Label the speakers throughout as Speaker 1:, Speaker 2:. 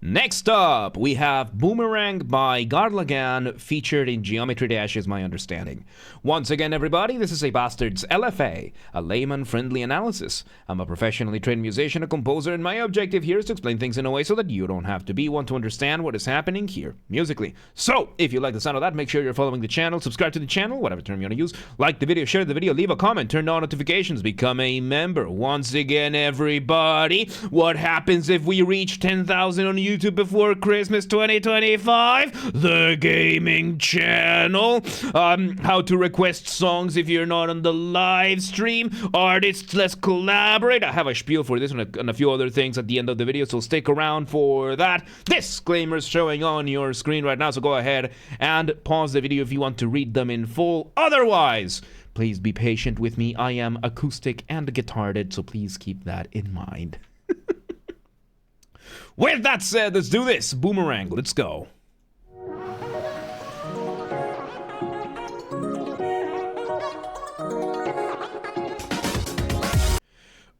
Speaker 1: Next up, we have Boomerang by Garlagan, featured in Geometry Dash is my understanding. Once again, everybody, this is a Basterd's LFA, a layman-friendly analysis. I'm a professionally trained musician, a composer, and my objective here is to explain things in a way so that you don't have to be one to understand what is happening here, musically. So, if you like the sound of that, make sure you're following the channel, subscribe to the channel, whatever term you want to use, like the video, share the video, leave a comment, turn on notifications, become a member. Once again, everybody, what happens if we reach 10,000 on YouTube before Christmas 2025? The gaming channel. How to request songs if you're not on the live stream. Artists, let's collaborate. I have a spiel for this and a few other things at the end of the video, so stick around for that. Disclaimers showing on your screen right now, so go ahead and pause the video if you want to read them in full. Otherwise, please be patient with me. I am acoustic and guitared, so please keep that in mind. With that said, let's do this. Boomerang, let's go.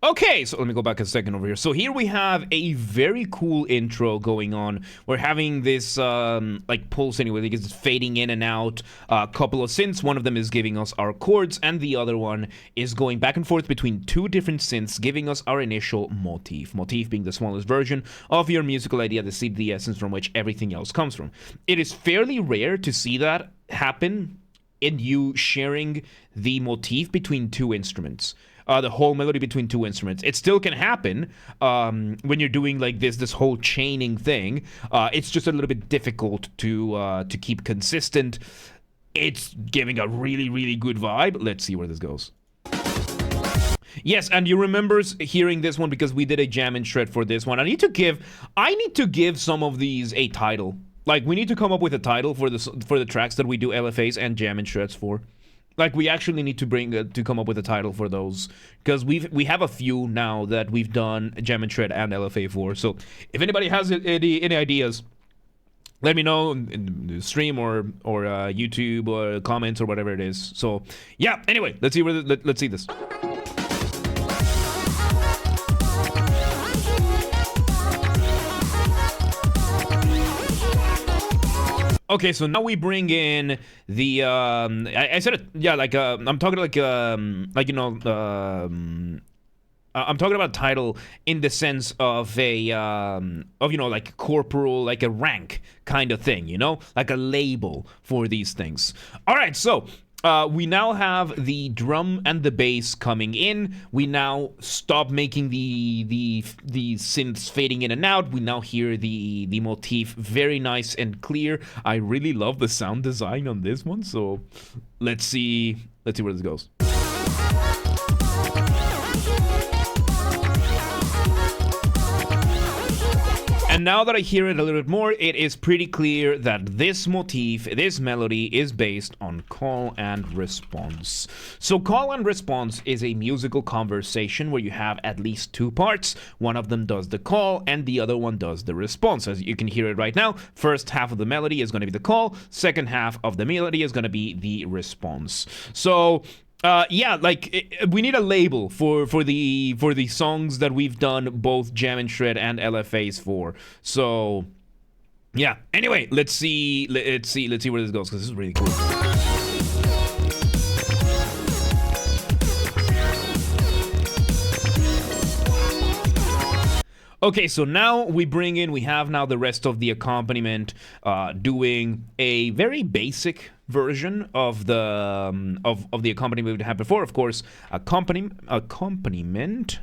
Speaker 1: Okay, so let me go back a second over here. So here we have a very cool intro going on. We're having this, like, pulse anyway, like it's fading in and out. A couple of synths. One of them is giving us our chords, and the other one is going back and forth between two different synths, giving us our initial motif. Motif being the smallest version of your musical idea, the seed, the essence from which everything else comes from. It is fairly rare to see that happen in you sharing the motif between two instruments. The whole melody between two instruments. It still can happen when you're doing like this whole chaining thing. It's just a little bit difficult to keep consistent. It's giving a really, really good vibe. Let's see where this goes. Yes, and you remember hearing this one because we did a jam and shred for this one. I need to give some of these a title. Like, we need to come up with a title for the tracks that we do LFAs and jam and shreds for. Like, we actually need to come up with a title for those, because we have a few now that we've done Jam and Shred and LFA for. So if anybody has any ideas, let me know in the stream or YouTube or comments or whatever it is. So yeah. Anyway, let's see let's see this. Okay, so now we bring in the I said it, yeah, like I'm talking like you know, I'm talking about title in the sense of a you know, like corporal, like a rank kind of thing, you know, like a label for these things. All right, so we now have the drum and the bass coming in. We now stop making the synths fading in and out. We now hear the motif very nice and clear. I really love the sound design on this one. So let's see where this goes. And now that I hear it a little bit more, it is pretty clear that this motif, this melody, is based on call and response. So call and response is a musical conversation where you have at least two parts. One of them does the call and the other one does the response. As you can hear it right now, first half of the melody is going to be the call, second half of the melody is going to be the response. So yeah, like we need a label for the songs that we've done both Jam and Shred and LFAs for. So yeah. Anyway, let's see where this goes, because this is really cool. Okay, so now we have now the rest of the accompaniment doing a very basic version of the accompaniment we had before. Of course, accompaniment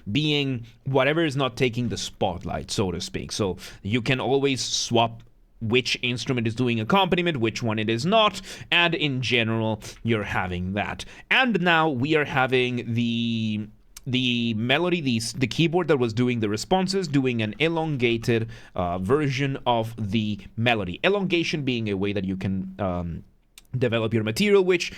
Speaker 1: being whatever is not taking the spotlight, so to speak. So you can always swap which instrument is doing accompaniment, which one it is not, and in general, you're having that. And now we are having the melody, the keyboard that was doing the responses, doing an elongated version of the melody. Elongation being a way that you can develop your material, which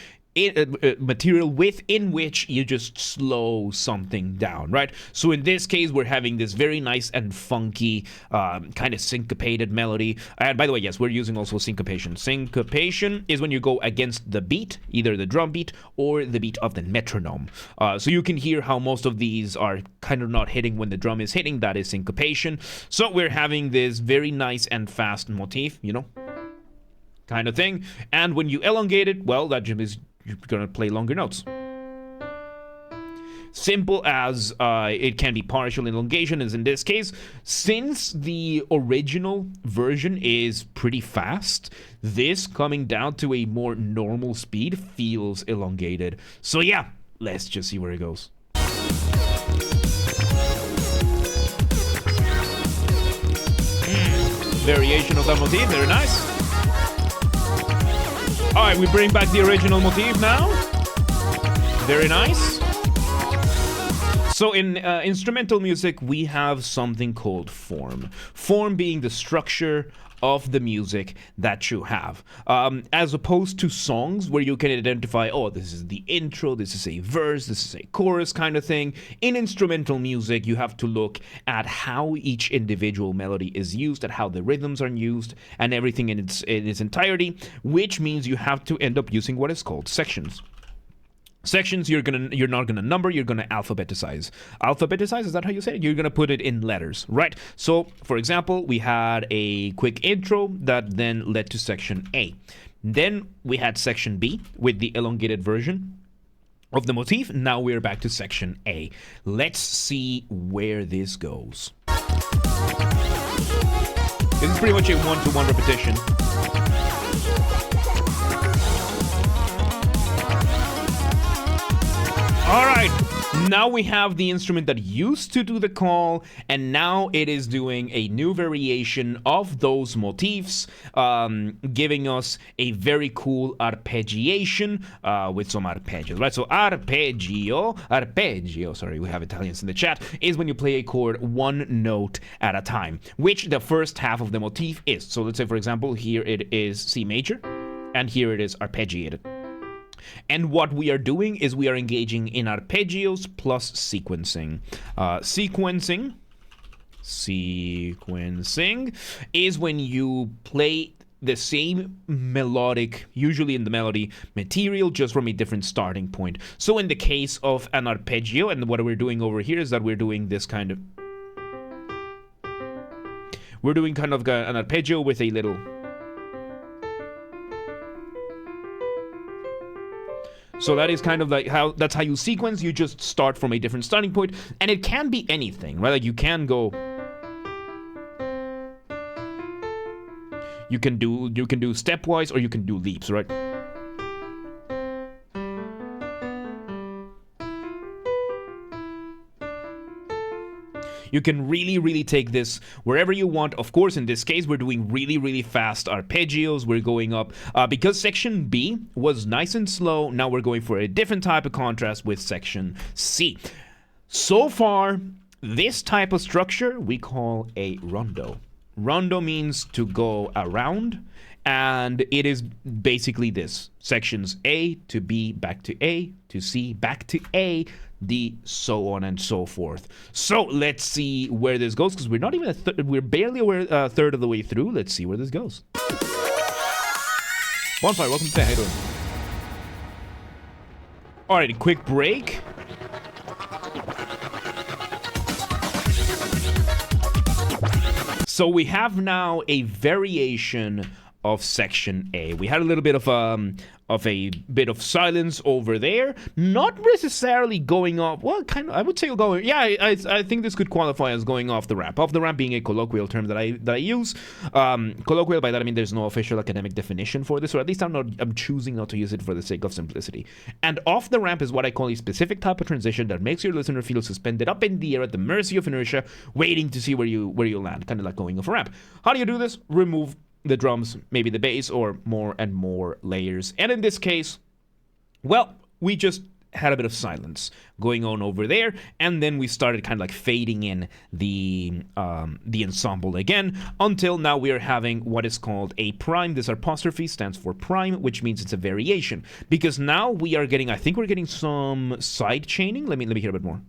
Speaker 1: material within which you just slow something down, right? So in this case, we're having this very nice and funky, kind of syncopated melody. And by the way, yes, we're using also syncopation. Syncopation is when you go against the beat, either the drum beat or the beat of the metronome. So you can hear how most of these are kind of not hitting when the drum is hitting. That is syncopation. So we're having this very nice and fast motif, you know, kind of thing. And when you elongate it, well, that just is you're gonna play longer notes. Simple as it can be partial elongation, as in this case. Since the original version is pretty fast, this coming down to a more normal speed feels elongated. So yeah, let's just see where it goes. Variation of that motif, very nice. Alright, we bring back the original motif now. Very nice. So in instrumental music, we have something called form. Form being the structure of the music that you have. As opposed to songs where you can identify, oh, this is the intro, this is a verse, this is a chorus kind of thing. In instrumental music, you have to look at how each individual melody is used, at how the rhythms are used, and everything in its entirety, which means you have to end up using what is called sections. Sections you're not gonna number, you're gonna alphabetize. Alphabetize, is that how you say it? You're gonna put it in letters, right? So, for example, we had a quick intro that then led to section A. Then we had section B with the elongated version of the motif. Now we're back to section A. Let's see where this goes. This is pretty much a one-to-one repetition. All right, now we have the instrument that used to do the call, and now it is doing a new variation of those motifs, giving us a very cool arpeggiation with some arpeggios, right? So arpeggio, sorry, we have Italians in the chat, is when you play a chord one note at a time, which the first half of the motif is. So let's say, for example, here it is C major, and here it is arpeggiated. And what we are doing is we are engaging in arpeggios plus sequencing. Sequencing is when you play the same melodic, usually in the melody, material just from a different starting point. So in the case of an arpeggio, and what we're doing over here is that we're doing this kind of... We're doing kind of an arpeggio with a little... So that is kind of like that's how you sequence. You just start from a different starting point, and it can be anything, right? Like you can go, you can do stepwise, or you can do leaps, right? You can really take this wherever you want. Of course, in this case, we're doing really fast arpeggios. We're going up because section B was nice and slow. Now we're going for a different type of contrast with section C. So far, this type of structure we call a rondo. Rondo means to go around, and it is basically this: sections A to B, back to A to C, back to A, D, so on and so forth. So let's see where this goes, because we're not even we're barely a third of the way through. Let's see where this goes. Bonfire, welcome to the... How you doing? Alright, quick break. So we have now a variation of section A. We had a little bit of a bit of silence over there, not necessarily going off. Well, kind of, I would say going. Yeah, I think this could qualify as going off the ramp. Off the ramp being a colloquial term that I use. Colloquial, by that I mean there's no official academic definition for this, or at least I'm choosing not to use it for the sake of simplicity. And off the ramp is what I call a specific type of transition that makes your listener feel suspended up in the air at the mercy of inertia, waiting to see where you land, kind of like going off a ramp. How do you do this? Remove the drums, maybe the bass, or more and more layers. And in this case, well, we just had a bit of silence going on over there, and then we started kind of like fading in the ensemble again, until now we are having what is called a prime. This apostrophe stands for prime, which means it's a variation, because now we are getting, I think we're getting some side chaining. Let me hear a bit more.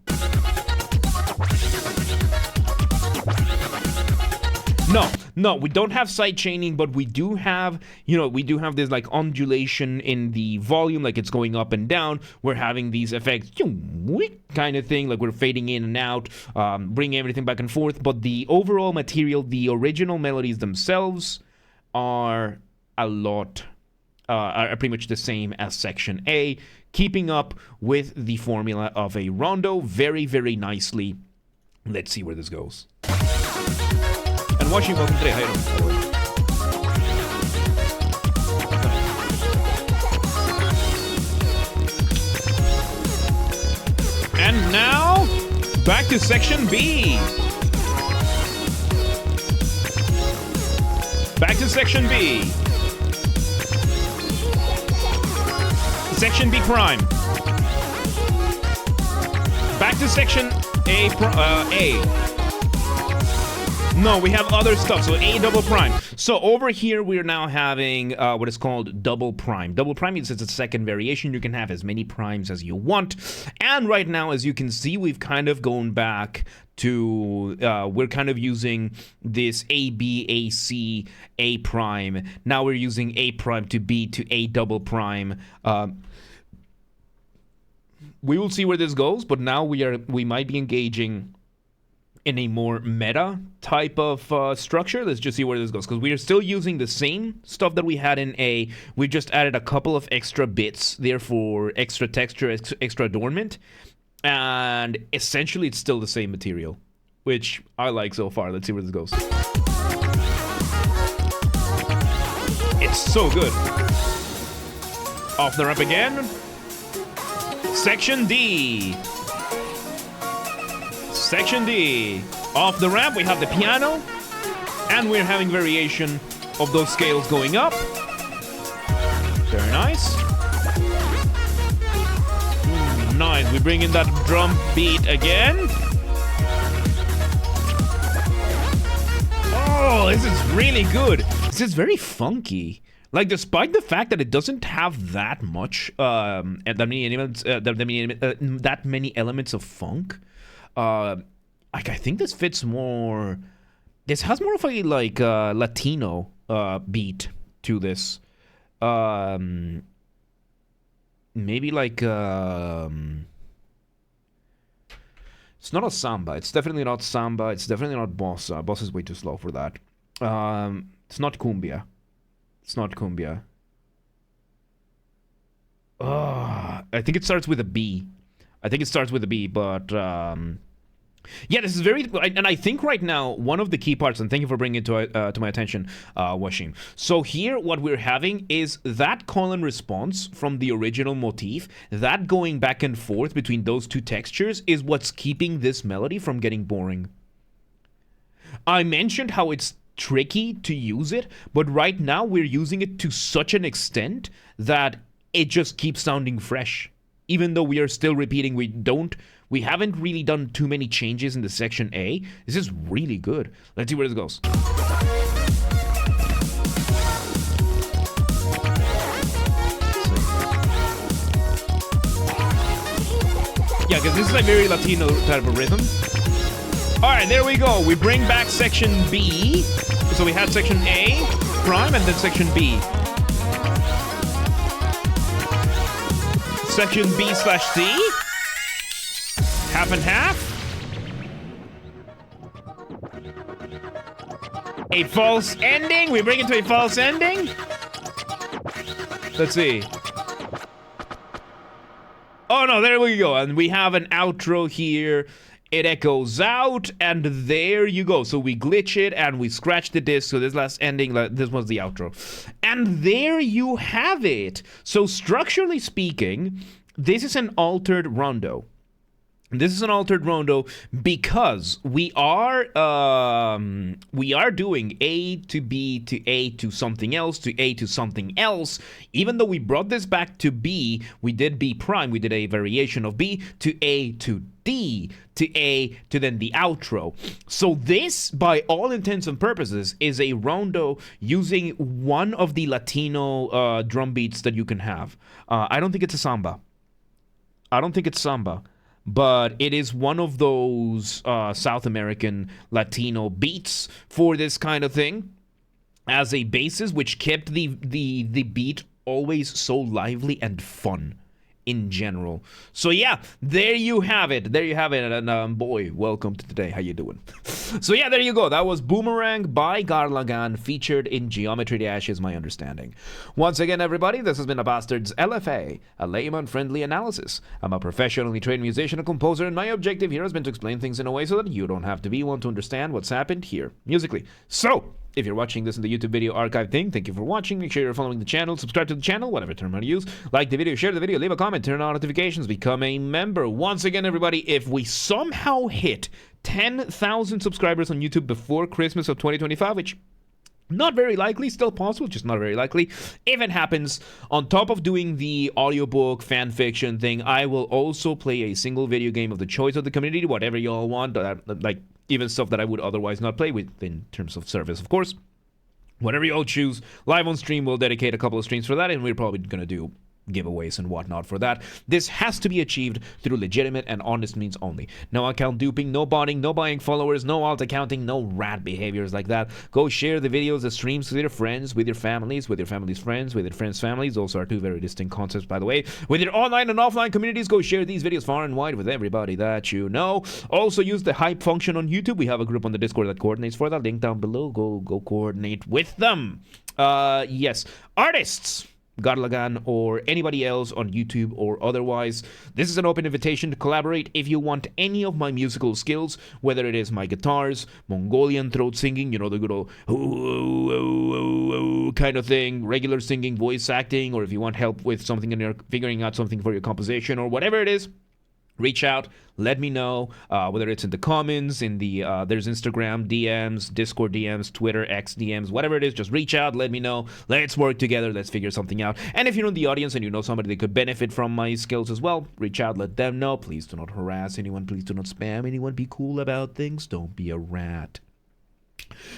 Speaker 1: No, we don't have side chaining, but we do have, this like undulation in the volume, like it's going up and down. We're having these effects, kind of thing, like we're fading in and out, bringing everything back and forth. But the overall material, the original melodies themselves are are pretty much the same as section A, keeping up with the formula of a rondo very, very nicely. Let's see where this goes. And watching, welcome today. How you doing? And now, back to section B. Back to section B. Section B prime. Back to section A. No, we have other stuff. So A double prime. So over here, we're now having what is called double prime. Double prime means it's a second variation. You can have as many primes as you want. And right now, as you can see, we've kind of gone back to, we're kind of using this A, B, A, C, A prime. Now we're using A prime to B to A double prime. We will see where this goes, but now we might be engaging in a more meta type of structure. Let's just see where this goes, because we are still using the same stuff that we had in A. We just added a couple of extra bits, therefore extra texture, extra adornment, and essentially it's still the same material, which I like so far. Let's see where this goes. It's so good. Off the ramp again. Section D. Section D. Off the ramp, we have the piano, and we're having variation of those scales going up. Very nice. Nice. We bring in that drum beat again. Oh, this is really good. This is very funky. Like, despite the fact that it doesn't have that much, that many elements of funk. I think this fits more. This has more of a Latino beat to this. Maybe like it's not a samba. It's definitely not samba. It's definitely not bossa. Bossa is way too slow for that. It's not cumbia. It's not cumbia. I think it starts with a B. But yeah, this is very, and I think right now one of the key parts, and thank you for bringing it to my attention, Washim. So here, what we're having is that call and response from the original motif. That going back and forth between those two textures is what's keeping this melody from getting boring. I mentioned how it's tricky to use it, but right now we're using it to such an extent that it just keeps sounding fresh. Even though we are still repeating, we haven't really done too many changes in the section A. This is really good. Let's see where this goes. Yeah, because this is a very Latino type of rhythm. All right, there we go. We bring back section B. So we had section A, prime, and then section B. Section B/C. Half and half. A false ending. We bring it to a false ending. Let's see. Oh no, there we go. And we have an outro here. It echoes out, and there you go. So we glitch it, and we scratch the disc. So this last ending, this was the outro. And there you have it. So structurally speaking, this is an altered rondo. This is an altered rondo because we are doing A to B to A to something else to A to something else. Even though we brought this back to B, we did B prime, we did a variation of B to A to D to A to then the outro. So this, by all intents and purposes, is a rondo using one of the Latino drum beats that you can have. I don't think it's a samba. But it is one of those South American Latino beats for this kind of thing as a basis, which kept the beat always so lively and fun in general. So yeah, there you have it. And boy, welcome to today. How you doing? So yeah, there you go. That was Boomerang by Garlagan, featured in Geometry Dash, is my understanding. Once again, everybody, this has been a Basterd's LFA, a layman-friendly analysis. I'm a professionally trained musician and composer, and my objective here has been to explain things in a way so that you don't have to be one to understand what's happened here musically. So, if you're watching this in the YouTube video archive thing, thank you for watching. Make sure you're following the channel, subscribe to the channel, whatever term you use. Like the video, share the video, leave a comment, turn on notifications, become a member. Once again, everybody, if we somehow hit 10,000 subscribers on YouTube before Christmas of 2025, which not very likely, still possible, just not very likely. If it happens, on top of doing the audiobook fan fiction thing, I will also play a single video game of the choice of the community, whatever y'all want, like even stuff that I would otherwise not play with in terms of service, of course. Whatever y'all choose, live on stream, we'll dedicate a couple of streams for that, and we're probably going to do giveaways and whatnot for that. This has to be achieved through legitimate and honest means only. No account duping, no botting, no buying followers, no alt accounting, no rat behaviors like that. Go share the videos, the streams with your friends, with your families friends, with your friends' families. Those are two very distinct concepts, by the way. With your online and offline communities, go share these videos far and wide with everybody that you know. Also use the hype function on YouTube. We have a group on the Discord that coordinates for that. Link down below. Go coordinate with them. Yes. Artists, Garlagan or anybody else on YouTube or otherwise, this is an open invitation to collaborate. If you want any of my musical skills, whether it is my guitars, Mongolian throat singing, you know, the good old kind of thing, regular singing, voice acting, or if you want help with something and you're figuring out something for your composition or whatever it is, reach out, let me know, whether it's in the comments, in the, there's Instagram DMs, Discord DMs, Twitter, X DMs, whatever it is, just reach out, let me know, let's work together, let's figure something out. And if you're in the audience and you know somebody that could benefit from my skills as well, reach out, let them know. Please do not harass anyone, please do not spam anyone, be cool about things, don't be a rat.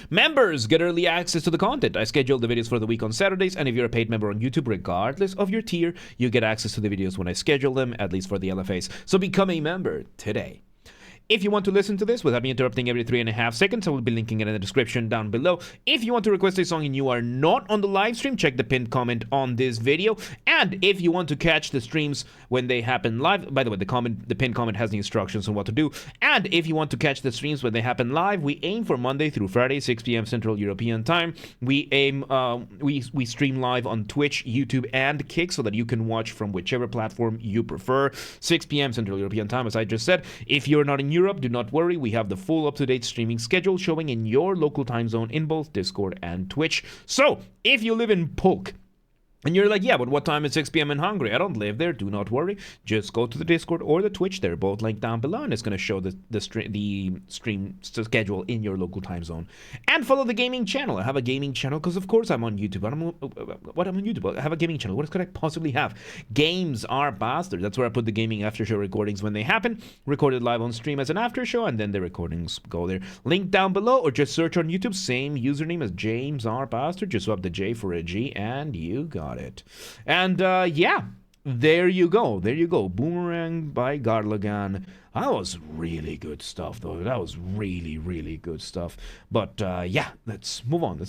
Speaker 1: Members get early access to the content. I schedule the videos for the week on Saturdays, and if you're a paid member on YouTube, regardless of your tier, you get access to the videos when I schedule them, at least for the LFAs. So become a member today. If you want to listen to this without me interrupting every 3.5 seconds, I will be linking it in the description down below. If you want to request a song and you are not on the live stream, check the pinned comment on this video. And if you want to catch the streams when they happen live, by the way, the pinned comment has the instructions on what to do. And if you want to catch the streams when they happen live, we aim for Monday through Friday, 6 p.m. Central European Time. We stream live on Twitch, YouTube, and Kick so that you can watch from whichever platform you prefer. 6 p.m. Central European Time, as I just said. If you're not in Europe, do not worry, we have the full up-to-date streaming schedule showing in your local time zone in both Discord and Twitch. So, if you live in Polk, and you're like, yeah, but what time is 6 p.m. in Hungary? I don't live there. Do not worry. Just go to the Discord or the Twitch. They're both linked down below, and it's going to show the stream schedule in your local time zone. And follow the gaming channel. I have a gaming channel because, of course, I'm on YouTube. I'm on YouTube. I have a gaming channel. What could I possibly have? Games are Bastard. That's where I put the gaming after show recordings when they happen. Recorded live on stream as an after show, and then the recordings go there. Link down below, or just search on YouTube. Same username as James R. Bastard. Just swap the J for a G, and you got it. And yeah, there you go. Boomerang by Garlagan. That was really good stuff, though. That was really, really good stuff. But yeah, let's move on.